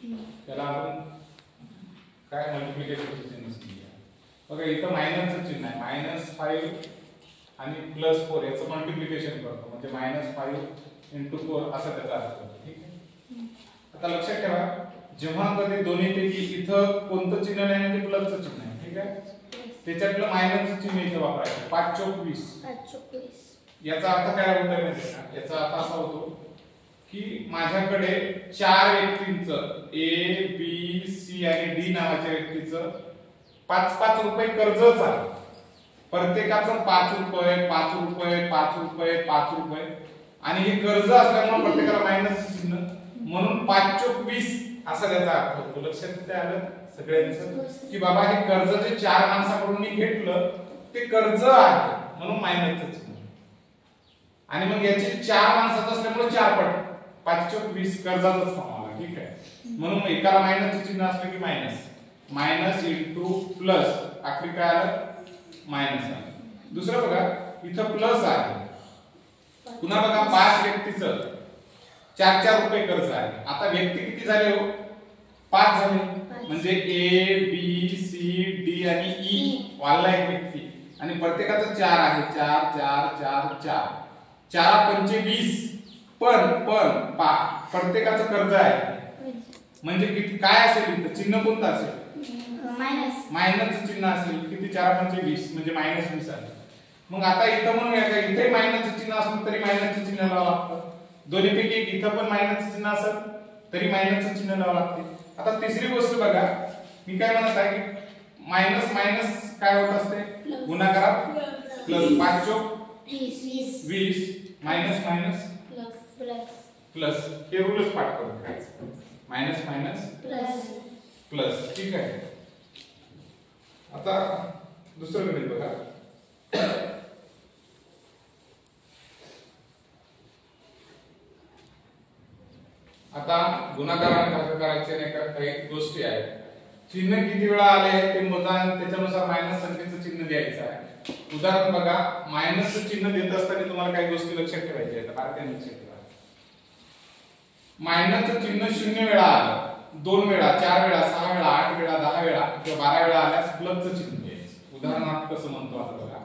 त्याला आपण काय मल्टिप्लिकेशनचं चिन्ह सांगूया. बघा इथं मायनसचं चिन्ह आहे, -5 आणि +4 याचं मल्टिप्लिकेशन करतो म्हणजे -5 × 4 असा त्याचा अर्थ होतो. ठीक आहे. आता लक्षात ठेवा जेव्हा कधी दोन्हीपैकी इथं कोणतं चिन्ह नाही म्हणजे प्लसचं चिन्ह आहे. ठीक आहे. त्याच्यातलं मायनसचं चिन्ह इथे वापरायचं. 5 चौक 20. याचा अर्थ काय होतो माहिती का? याचा अर्थ असा होतो की माझ्याकडे 4 व्यक्तींचं A B C आणि D नावाच्या व्यक्तीचं 5-5 रुपये कर्जच आहे. प्रत्येकाचं 5 रुपये 5 रुपये 5 रुपये 5 रुपये आणि हे कर्ज असल्यामुळे प्रत्येकाला मायनस चिन्ह म्हणून 5 चौक 20 असा त्याचा अर्थ होतो. लक्षात येते आलं सगळ्यांचं की बाबा हे कर्ज जे 4 माणसाकडून मी घेतलं ते कर्ज आहे म्हणून मायनसचं चिन्ह. आणि मग याचे 4 माणसाचं असल्यामुळे 4 पट 5 चौक 20 कर्जाचाच फॉर्म आला. ठीक आहे. म्हणून एकाला मायनसचं चिन्ह असलं की मायनस × प्लस आखरी काय आलं मायनस आलं. दुसरं बघा इथं प्लस आहे. पुन्हा बघा 5 व्यक्तीचं 4-4 रुपये कर्ज आहे. आता व्यक्ती किती झाले हो 5 झाले म्हणजे A B C D आणि E वाला एक व्यक्ती आणि प्रत्येकाचं 4 आहे 4 4 4 4 4 पंचे 20 पण प्रत्येकाचं कर्ज आहे म्हणजे किती काय असेल इथं चिन्ह कोणतं असेल मायनसचं चिन्ह असेल. किती 4 पंचे 20 म्हणजे -20 आले. मग आता इथं म्हणूया का इथे मायनसचं चिन्ह असलं तरी मायनसचं चिन्ह लावावं लागतं. दोन्हीपैकी एक इथं पण मायनसचं चिन्ह असेल तरी मायनसचं चिन्ह लावावं लागते. आता तिसरी गोष्ट बघा मी काय म्हणत आहे की मायनस काय होत असते गुणाकारात प्लस 5 चौक 20 मायनस प्लस हे रूलच पाठ करून करायचं. Minus plus. ठीक आहे. आता दुसरं गणित बघा. आता गुणाकाराने भागाकाराचे नाही का काही गोष्टी आहेत. चिन्ह किती वेळा आले ते मोजा आणि त्याच्यानुसार मायनस संख्येचं चिन्ह द्यायचं आहे. उदाहरण बघा मायनसचं चिन्ह देत असताना तुम्हाला काही गोष्टी लक्षात ठेवायच्या आहेत. बारकाईने लक्षात ठेवा. मायनसचं चिन्ह 0 वेळा आलं 2 वेळा 4 वेळा 6 वेळा 8 वेळा 10 वेळा किंवा 12 वेळा आल्यास प्लसचं चिन्ह द्यायचं. उदाहरणार्थ कसं म्हणतो आता बघा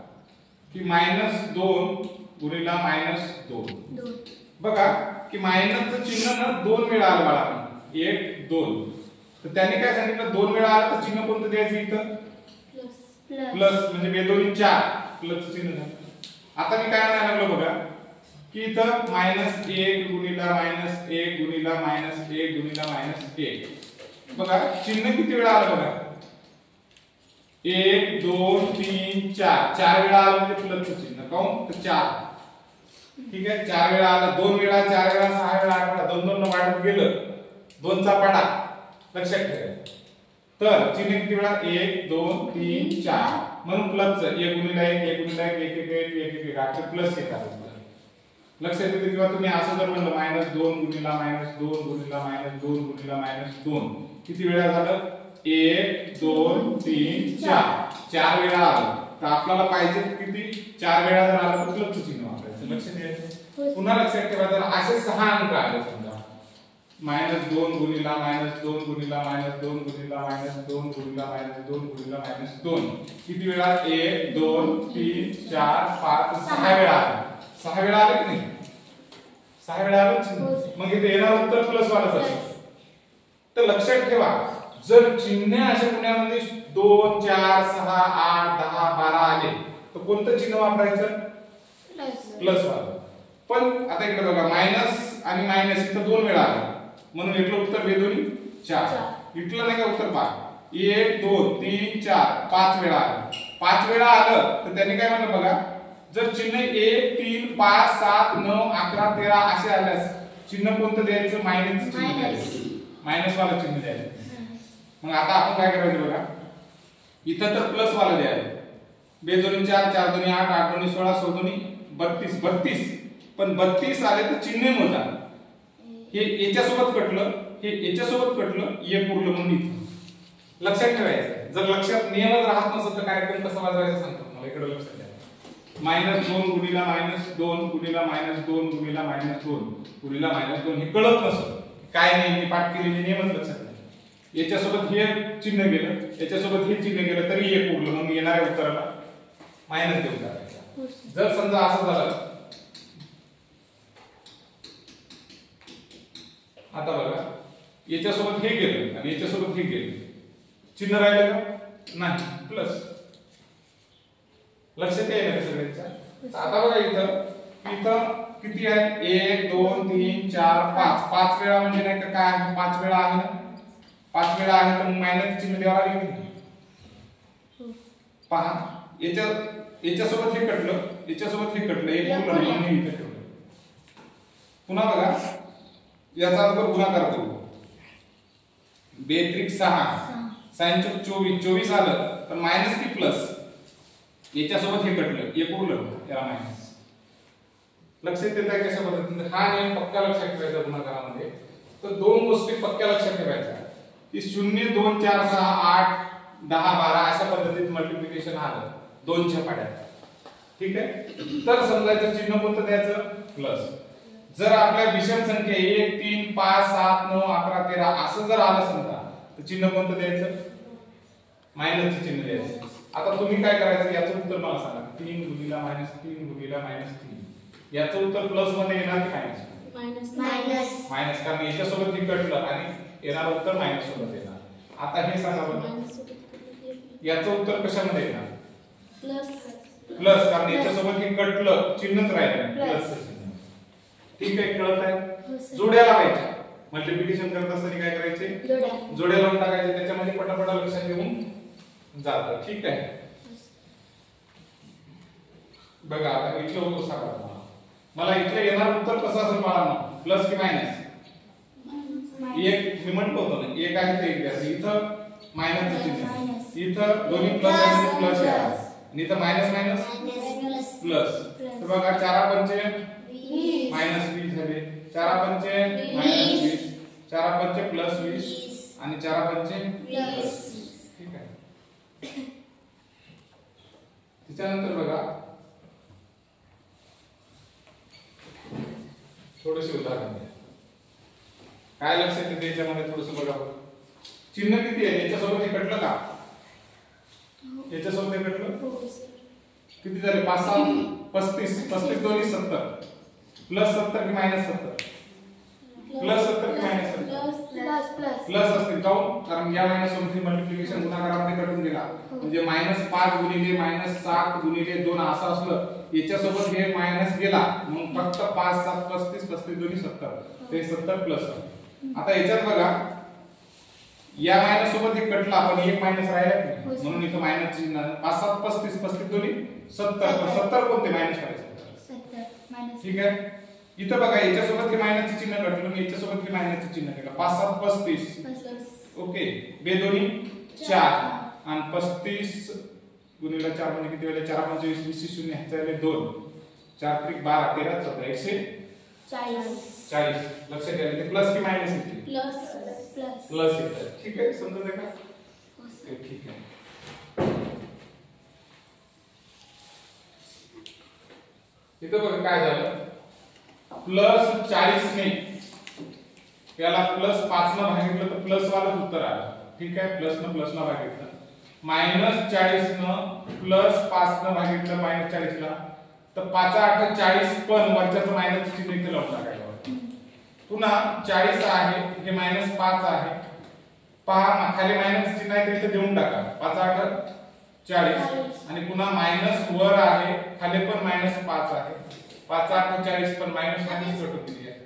की -2 गुणिला -2 बघा की मायनसचं चिन्ह ना 2 वेळा आलं बाळा 1 2 तर त्याने काय सांगितलं 2 वेळा आलं तर चिन्ह कोणतं द्यायचं इथं प्लस म्हणजे बेदोनी 4 प्लसचं चिन्ह झालं. आता मी काय म्हणायला लागलो बघा की इथं -1 गुणिला -1 गुणिला -1 गुणिला -1 बघा चिन्ह किती वेळा आलं बघा 1 2 3 4 4 वेळा आलं म्हणजे प्लसचं चिन्ह काऊन तर 4. ठीक आहे. 4 वेळा आलं 2 वेळा 4 वेळा 6 वेळा 8 वेळा 2 2 वाढत गेलं 2 चा पाडा लक्षात ठेवायचं. तर चिन्ह किती वेळा 1 2 3 4 म्हणून प्लसचं 1 गुणिला 1 गुणिला 1 1 1 1 प्लस येतात. लक्षात येते किंवा तुम्ही असं जर म्हणलं -2 गुणिला -2 गुणिला -2 गुणिला -2 किती वेळा झालं 1 2 3 4 4 वेळा आलं तर आपल्याला पाहिजे किती 4 वेळा जर आलं तर प्लसचं चिन्ह वापरायचं. लक्षात द्यायचं. पुन्हा लक्षात ठेवा जर असे 6 अंक आले समजा -2 गुणिला -2 गुणिला -2 गुणिला -2 गुणिला -2 गुणिला -2 किती वेळा 1 2 3 4 5 6 वेळा आले. 6 वेळा आले की नाही 6 वेळा आलं मग इथे येणार उत्तर प्लस वाढत असेल. तर लक्षात ठेवा जर चिन्ह अशा गुण्यामध्ये 2 4 6 8 10 12 आले तर कोणतं चिन्ह वापरायचं प्लस वाला. पण आता इकडे बघा मायनस आणि मायनस इथं 2 वेळा आलं म्हणून इथलं उत्तर बेदोनी 4 इथलं नाही का उत्तर 5 1 2 3 4 5 वेळा आलं. 5 वेळा आलं तर त्यांनी काय म्हणलं बघा जर चिन्ह 1 3 5 7 9 11 13 असे आल्यास चिन्ह कोणतं द्यायचं मायनसचं चिन्ह द्यायचं मायनस वाला चिन्ह द्यायचं. मग आता आपण काय करायचं बघा इथं तर प्लस वाला द्यायचं बेदोनी 4 4 दोन्ही 8 8 दोन्ही 16 16 दोन्ही 32 पण 32 आले तर चिन्ह मोजा. हे याच्यासोबत कटलं हे याच्यासोबत कटलं एक उरलं म्हणून इथं लक्षात ठेवायचं. जर लक्षात नियमच राहत नसेल तर कार्यक्रम कसा वाजवायचा सांगतो मला इकडे लक्षात द्या. -2 गुणिला -2 गुणिला -2 गुणिला -2 गुणिला -2 हे कळत नसतं काय नाही मी पाठ केलेले नियमच लक्षात याच्यासोबत हे चिन्ह गेलं, याच्यासोबत हे चिन्ह गेलं तरी एक उरलं, म्हणून येणाऱ्या उत्तराला मायनस देऊन टाकायचं. जर समजा असं झालं, आता बघा याच्यासोबत हे गेलं आणि याच्यासोबत हे गेलं, चिन्ह राहिलं का? नाही, प्लस. लक्षात येईल ना सगळ्यांच्या? आता बघा इथं इथं किती आहे? 1 2 3 4 5. 5 वेळा म्हणजे नाही का काय आहे? 5 वेळा आहे ना? 5 वेळा आहे तर मायनस चिन्ह द्यावं लागेल की? पहा याच्यासोबत हे कटलं, याच्यासोबत हे कटलं, एक उरलं म्हणून हे इथे ठेवलं. पुन्हा बघा याचा अर्थ गुणाकार करू. 2 त्रिक 6, 6 चौक 24, 24 आलं तर मायनस की प्लस? याच्यासोबत हे कटलं, एक उरलं, याला मायनस. लक्षात येत आहे कशा पद्धतीने? हा नियम पक्का लक्षात ठेवायचा गुणाकारामध्ये. तर दोन गोष्टी पक्का लक्षात ठेवायच्या की 0 2 4 6 8 10 12 अशा पद्धतीत मल्टिप्लिकेशन आलं दोनच्या पाड्यात. ठीक आहे, तर समजायचं चिन्ह कोणतं द्यायचं? प्लस. जर आपल्या विषम संख्या 1 3 5 7 9 11 13 असं जर आलं समजा तर चिन्ह कोणतं द्यायचं? मायनसचं चिन्ह द्यायचं. आता तुम्ही काय करायचं? याचं उत्तर मला सांगा. 3 गुणिले -3 गुणिले -3 याचं उत्तर प्लस मध्ये येणार की मायनस? मायनस, कारण याच्यासोबत हे कटलं आणि येणार उत्तर मायनस सोबत येणार. आता हे सांगा बरं, याचं उत्तर कशामध्ये येणार? प्लस, कारण याच्यासोबत हे कटलं, चिन्हच राहिलं प्लस चिन्ह. ठीक आहे, कळत आहे? जोड्या लावायच्या. मल्टिप्लिकेशन करत असताना काय करायचे? जोड्या लावून टाकायचे, त्याच्यामध्ये पटापटा लक्षात येऊन जातं. ठीक आहे, बघा आता इथलं उत्तर सांगा मला. इथलं येणार उत्तर कसं असेल बाळांनो? प्लस की मायनस? एक मी म्हटलं होतं ना, एक आहे ते एक द्यायचं. इथं मायनसचं चिन्ह, इथं दोन्ही प्लस आहे, प्लस आहे आणि इथं मायनस मायनस प्लस. तर बघा 4 पंचे -20 झाले, 4 पंचे -20, 4 पंचे +20 आणि 4 पंचे +20. ठीक आहे, त्याच्यानंतर बघा थोडेसे उदाहरण द्या. काय लक्षात येते याच्यामध्ये? थोडंसं बघा. चिन्ह किती आहे? याच्यासोबत हे कटलं का? याच्यासोबत हे कटलं, किती झाले? 5 7 35, 35 दोन्ही 70, प्लस 70 की मायनस 70? प्लस 70 की मायनस 70? प्लस असतील. काऊन? कारण या मायनस सोबत हे मल्टिप्लिकेशन गुणाकारामध्ये कटून गेला, म्हणजे -5 गुणिले -7 गुणिले 2 असं असलं. याच्यासोबत हे मायनस गेला, मग फक्त 5 7 35, 35 दोन्ही 70, ते 70 प्लस. आता याच्यात बघा या मायनस सोबत हे कटला, आपण एक मायनस राहिला म्हणून इथं मायनस चिन्ह. 5 7 35, 35 दोन्ही 70, 70 कोणते? मायनस करायचे. ठीक आहे, इथं बघा याच्यासोबत हे मायनसचे चिन्ह कटलं आणि याच्यासोबत हे मायनसचे चिन्ह केलं. 5 7 35, ओके, बे दोन्ही 4 आणि 35 गुणिले 4 म्हणजे किती वेळा? 4 5 20, 20 0 ह्याच्या वेळेला 2, 4 त्रिक 12 13 14 140. लक्षात घ्या, ते प्लस की मायनस येते? प्लस येतं. ठीक आहे, समजलं का? ठीक आहे, इथं बघा काय झालं? +40 ने याला +5 न भागितलं तर प्लस वालाच उत्तर आलं. ठीक आहे, प्लस न भागितलं. -40 न +5 न भागितलं -40 ला तर 5 8 40, पण वरच्याचं मायनस चिन्ह इथे लावून टाकायचं. पुन्हा 40 आहे, हे -5 आहे. पहा खाली मायनस चिन्ह आहे ते इथे देऊन टाका. 5 8 40 आणि पुन्हा मायनस वर आहे, खाली पण -5 आहे. 5 8 40 पण मायनस कटून दिली आहे.